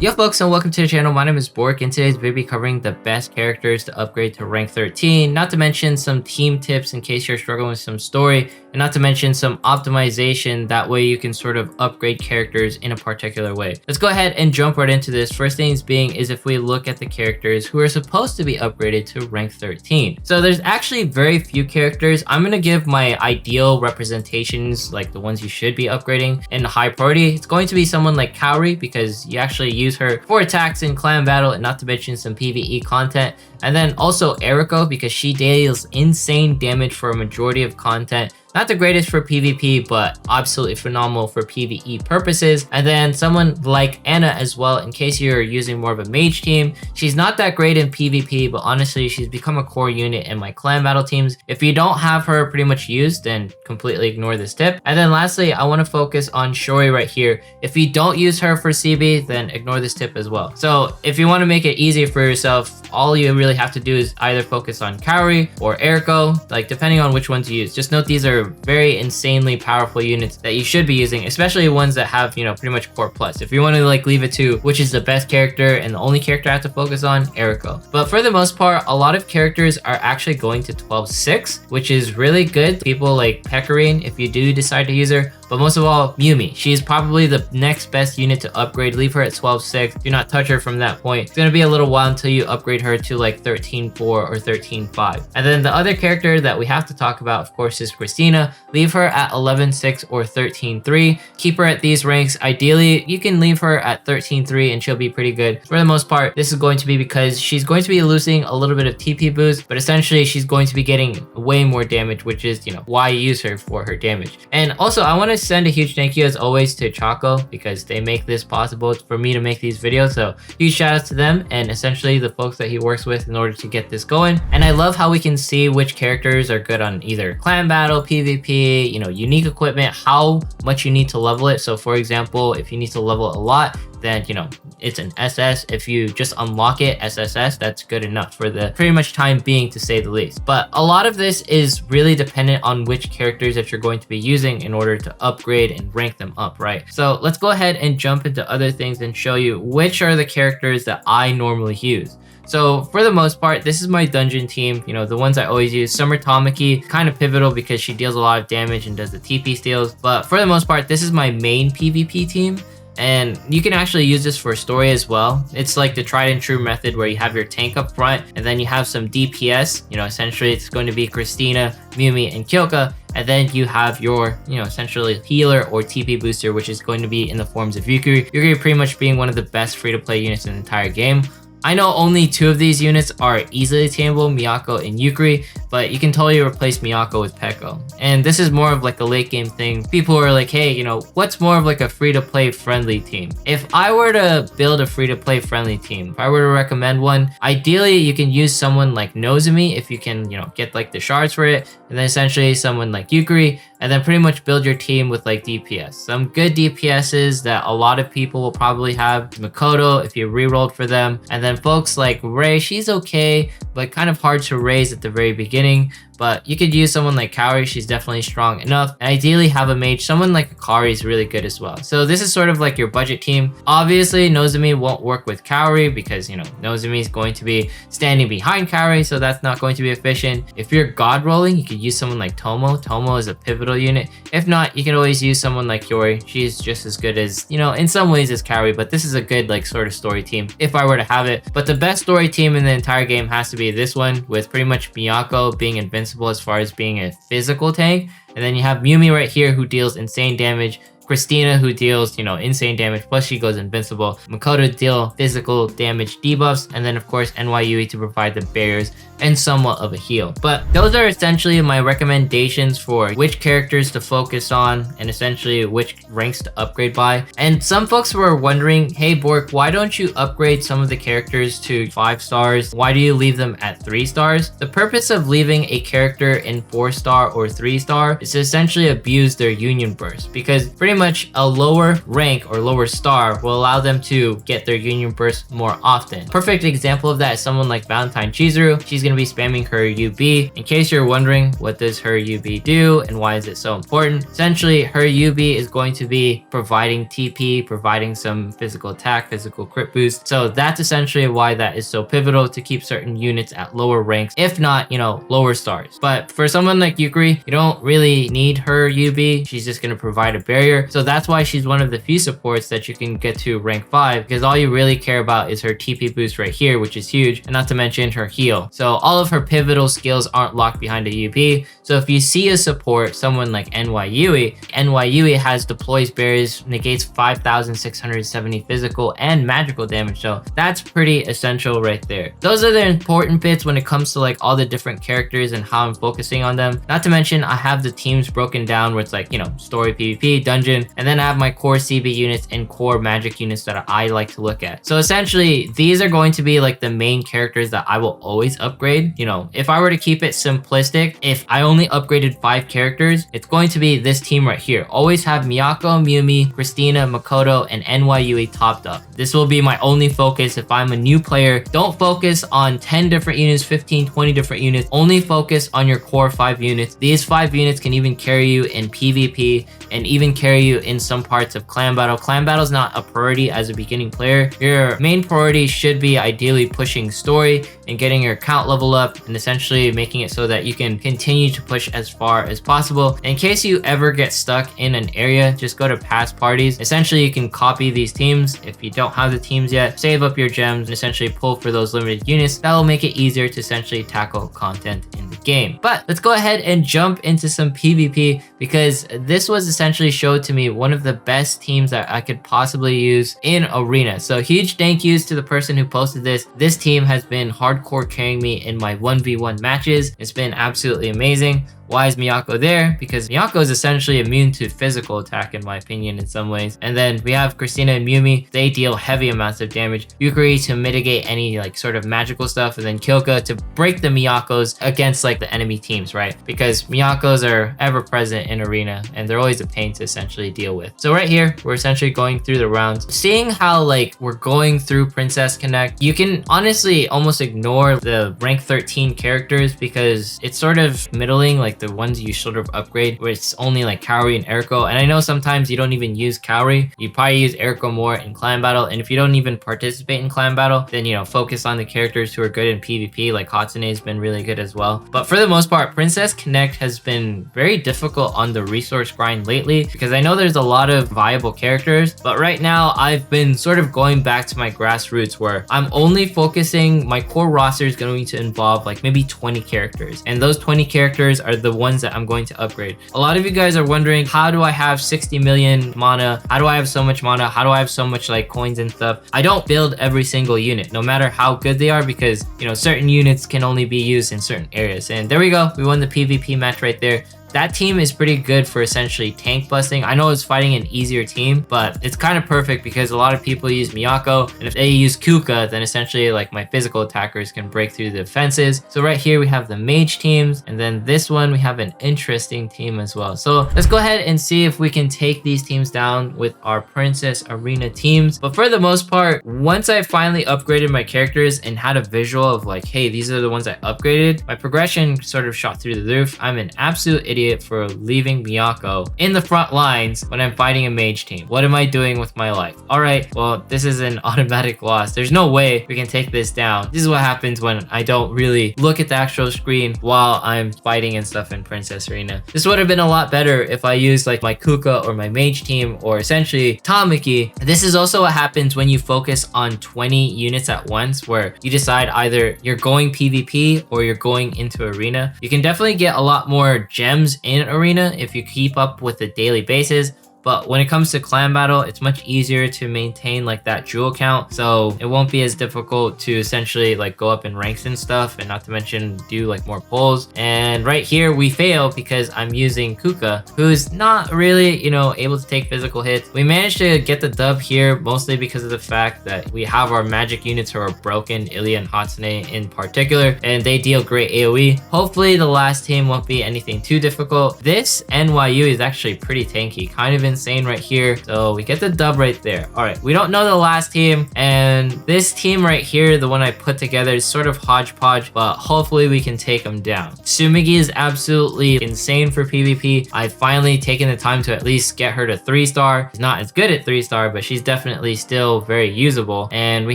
Yo folks, and welcome to the channel. My name is Bork, and today's video will be covering the best characters to upgrade to rank 13, not to mention some team tips in case you're struggling with some story, and not to mention some optimization, that way you can sort of upgrade characters in a particular way. Let's go ahead and jump right into this. First things being is if we look at the characters who are supposed to be upgraded to rank 13. So there's actually very few characters. I'm going to give my ideal representations, like the ones you should be upgrading in high priority. It's going to be someone like Kaori, because you actually use her for attacks in clan battle, and not to mention some PvE content. And then also Eriko, because she deals insane damage for a majority of content. Not the greatest for PvP, but absolutely phenomenal for PvE purposes. And then someone like Anna as well, in case you're using more of a mage team. She's not that great in PvP, but honestly, she's become a core unit in my clan battle teams. If you don't have her pretty much used, then completely ignore this tip. And then lastly, I want to focus on Shori right here. If you don't use her for CB, then ignore this tip as well. So if you want to make it easier for yourself, all you really have to do is either focus on Kaori or Eriko, like depending on which ones you use. Just note these are very insanely powerful units that you should be using, especially ones that have, you know, pretty much core plus. If you want to like leave it to which is the best character and the only character I have to focus on, Eriko. But for the most part, a lot of characters are actually going to 12-6, which is really good. People like Pecorine, if you do decide to use her. But most of all, Yumi. She's probably the next best unit to upgrade. Leave her at 12-6. Do not touch her from that point. It's going to be a little while until you upgrade her to like 13-4 or 13-5. And then the other character that we have to talk about, of course, is Christina. Leave her at 11-6 or 13-3. Keep her at these ranks. Ideally, you can leave her at 13-3 and she'll be pretty good. For the most part, this is going to be because she's going to be losing a little bit of TP boost, but essentially she's going to be getting way more damage, which is, you know, why you use her for her damage. And also, I want to send a huge thank you as always to Choco, because they make this possible for me to make these videos. So huge shout outs to them and essentially the folks that he works with in order to get this going. And I love how we can see which characters are good on either clan battle, PvP, you know, unique equipment, how much you need to level it. So for example, if you need to level it a lot, then, you know, it's an SS. If you just unlock it SSS, that's good enough for the pretty much time being, to say the least. But a lot of this is really dependent on which characters that you're going to be using in order to upgrade and rank them up, right? So let's go ahead and jump into other things and show you which are the characters that I normally use. So for the most part, this is my dungeon team, you know, the ones I always use. Summer Tamaki, kind of pivotal because she deals a lot of damage and does the TP steals. But for the most part, this is my main PvP team. And you can actually use this for story as well. It's like the tried and true method where you have your tank up front and then you have some DPS. You know, essentially it's going to be Christina, Mimi, and Kyoka. And then you have your, you know, essentially healer or TP booster, which is going to be in the forms of Yukari. Yukari pretty much being one of the best free-to-play units in the entire game. I know only two of these units are easily attainable, Miyako and Yukari, but you can totally replace Miyako with Peko. And this is more of like a late game thing. People are like, hey, you know, what's more of like a free-to-play friendly team? If I were to build a free-to-play friendly team, if I were to recommend one, ideally you can use someone like Nozomi if you can, you know, get like the shards for it, and then essentially someone like Yukari, and then pretty much build your team with like DPS. Some good DPSs that a lot of people will probably have, Makoto if you rerolled for them, and then folks like Ray, she's okay, but kind of hard to raise at the very beginning. But you could use someone like Kaori, she's definitely strong enough. And ideally have a mage, someone like Akari is really good as well. So this is sort of like your budget team. Obviously, Nozomi won't work with Kaori because, you know, Nozomi is going to be standing behind Kaori, so that's not going to be efficient. If you're god rolling, you could use someone like Tomo. Tomo is a pivotal unit. If not, you can always use someone like Yori. She's just as good as, you know, in some ways as Kaori, but this is a good like sort of story team if I were to have it. But the best story team in the entire game has to be this one, with pretty much Miyako being invincible as far as being a physical tank, and then you have Mimi right here who deals insane damage, Christina who deals, you know, insane damage, plus she goes invincible, Makoto deal physical damage debuffs, and then of course NYUE to provide the barriers and somewhat of a heal. But those are essentially my recommendations for which characters to focus on and essentially which ranks to upgrade by. And some folks were wondering, hey Bork, why don't you upgrade some of the characters to 5 stars? Why do you leave them at 3 stars? The purpose of leaving a character in 4-star or 3-star is to essentially abuse their union burst, because pretty much a lower rank or lower star will allow them to get their union burst more often. Perfect example of that is someone like Valentine Chizuru. She's going to be spamming her UB. In case you're wondering, what does her UB do and why is it so important? Essentially, her UB is going to be providing TP, providing some physical attack, physical crit boost. So that's essentially why that is so pivotal to keep certain units at lower ranks, if not, lower stars. But for someone like Yukari, you don't really need her UB. She's just going to provide a barrier. So that's why she's one of the few supports that you can get to rank 5, because all you really care about is her TP boost right here, which is huge, and not to mention her heal. So all of her pivotal skills aren't locked behind a UB. So if you see a support, someone like NYUE has deploys barriers, negates 5,670 physical and magical damage. So that's pretty essential right there. Those are the important bits when it comes to like all the different characters and how I'm focusing on them. Not to mention I have the teams broken down where it's like, story, PvP, dungeon, and then I have my core CB units and core magic units that I like to look at. So essentially these are going to be like the main characters that I will always upgrade. If I were to keep it simplistic, if I only upgraded 5 characters, it's going to be this team right here. Always have Miyako, Miyumi, Christina, Makoto, and NYUE topped up. This will be my only focus if I'm a new player. Don't focus on 10 different units, 15, 20 different units. Only focus on your core 5 units. These 5 units can even carry you in PvP and even carry you in some parts of clan battle. Clan battle is not a priority as a beginning player. Your main priority should be ideally pushing story and getting your account level up and essentially making it so that you can continue to push as far as possible. In case you ever get stuck in an area, just go to past parties. Essentially, you can copy these teams. If you don't have the teams yet, save up your gems and essentially pull for those limited units. That will make it easier to essentially tackle content in the game. But let's go ahead and jump into some PvP, because this was essentially showed to me one of the best teams that I could possibly use in Arena. So huge thank yous to the person who posted this. This team has been hardcore carrying me in my 1v1 matches. It's been absolutely amazing. Why is Miyako there? Because Miyako is essentially immune to physical attack in my opinion in some ways. And then we have Christina and Miyumi. They deal heavy amounts of damage. Yukari to mitigate any like sort of magical stuff, and then Kyoka to break the Miyakos against like the enemy teams, right? Because Miyakos are ever present in Arena and they're always a pain to essentially deal with. So right here, we're essentially going through the rounds. Seeing how like we're going through Princess Connect, you can honestly almost ignore the rank 13 characters because it's sort of middling, like the ones you sort of upgrade, where it's only like Kaori and Eriko. And I know sometimes you don't even use Kaori. You probably use Eriko more in clan battle. And if you don't even participate in clan battle, then focus on the characters who are good in PvP. Like Hatsune has been really good as well. But for the most part, Princess Connect has been very difficult on the resource grind lately, because I know there's a lot of viable characters, but right now I've been sort of going back to my grassroots where I'm only focusing, my core roster is going to involve like maybe 20 characters, and those 20 characters are the ones that I'm going to upgrade. A lot of you guys are wondering, how do I have 60 million mana? How do I have so much mana? How do I have so much like coins and stuff? I don't build every single unit, no matter how good they are, because certain units can only be used in certain areas. And there we go, we won the PvP match right there. That team is pretty good for essentially tank busting. I know it's fighting an easier team, but it's kind of perfect because a lot of people use Miyako, and if they use Kuka, then essentially like my physical attackers can break through the defenses. So right here we have the mage teams, and then this one we have an interesting team as well. So let's go ahead and see if we can take these teams down with our Princess Arena teams. But for the most part, once I finally upgraded my characters and had a visual of like, hey, these are the ones I upgraded, my progression sort of shot through the roof. I'm an absolute idiot for leaving Miyako in the front lines when I'm fighting a mage team. What am I doing with my life? All right, well, this is an automatic loss. There's no way we can take this down. This is what happens when I don't really look at the actual screen while I'm fighting and stuff in Princess Arena. This would have been a lot better if I used like my Kuka or my mage team, or essentially Tamaki. This is also what happens when you focus on 20 units at once, where you decide either you're going PvP or you're going into Arena. You can definitely get a lot more gems in Arena if you keep up with the daily basis. But when it comes to clan battle, it's much easier to maintain like that jewel count, so it won't be as difficult to essentially like go up in ranks and stuff, and not to mention do like more pulls. And right here we fail because I'm using Kuka, who's not really able to take physical hits. We managed to get the dub here mostly because of the fact that we have our magic units who are broken, Ilya and Hatsune in particular, and they deal great AoE. Hopefully the last team won't be anything too difficult. This NYU is actually pretty tanky, kind of insane right here. So we get the dub right there. All right, we don't know the last team, and this team right here, the one I put together, is sort of hodgepodge, but hopefully we can take them down. Tsumigi is absolutely insane for PvP. I've finally taken the time to at least get her to 3-star. She's not as good at 3-star, but she's definitely still very usable. And we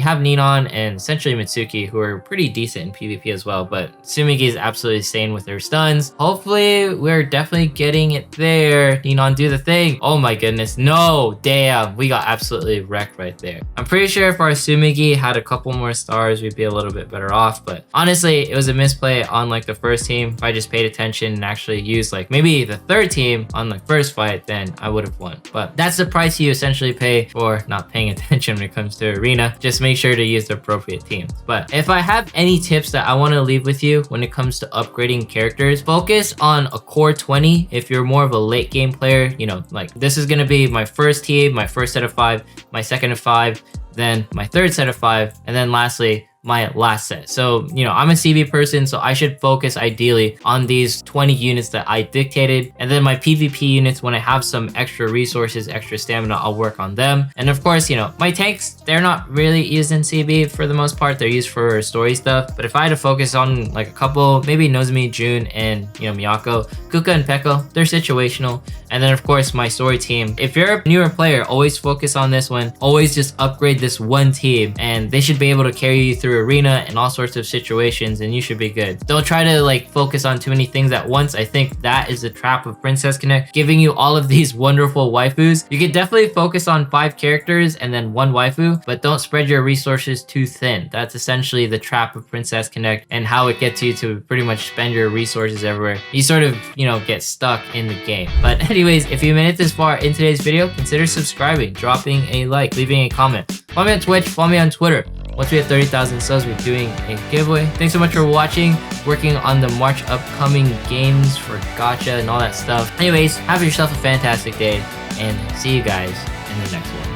have Ninon and essentially Mitsuki, who are pretty decent in PvP as well, but Tsumigi is absolutely insane with her stuns. Hopefully we're definitely getting it there. Ninon, do the thing. Oh my goodness, no, damn, we got absolutely wrecked right there. I'm pretty sure if our Tsumigi had a couple more stars, we'd be a little bit better off, but honestly, it was a misplay on like the first team. If I just paid attention and actually used like maybe the third team on the first fight, then I would have won. But that's the price you essentially pay for not paying attention when it comes to arena. Just make sure to use the appropriate teams. But if I have any tips that I want to leave with you when it comes to upgrading characters, focus on a core 20 if you're more of a late game player. You know, like this is going to be my first team, my first set of 5, my second of 5, then my third set of 5, and then lastly my last set. So, you know, I'm a CB person, so I should focus ideally on these 20 units that I dictated. And then my PvP units, when I have some extra resources, extra stamina, I'll work on them. And of course, you know, my tanks, they're not really used in CB for the most part. They're used for story stuff. But if I had to focus on like a couple, maybe Nozomi, June, and, you know, Miyako, Kuka and Pekko, they're situational. And then of course, my story team. If you're a newer player, always focus on this one. Always just upgrade this one team, and they should be able to carry you through arena and all sorts of situations, and you should be good. Don't try to like focus on too many things at once. I think that is the trap of Princess Connect, giving you all of these wonderful waifus. You could definitely focus on 5 characters and then 1 waifu, but don't spread your resources too thin. That's essentially the trap of Princess Connect and how it gets you to pretty much spend your resources everywhere. You sort of, you know, get stuck in the game. But anyways, if you made it this far in today's video, consider subscribing, dropping a like, leaving a comment. Follow me on Twitch, follow me on Twitter. Once we hit 30,000 subs, we're doing a giveaway. Thanks so much for watching. Working on the March upcoming games for gacha and all that stuff. Anyways, have yourself a fantastic day, and see you guys in the next one.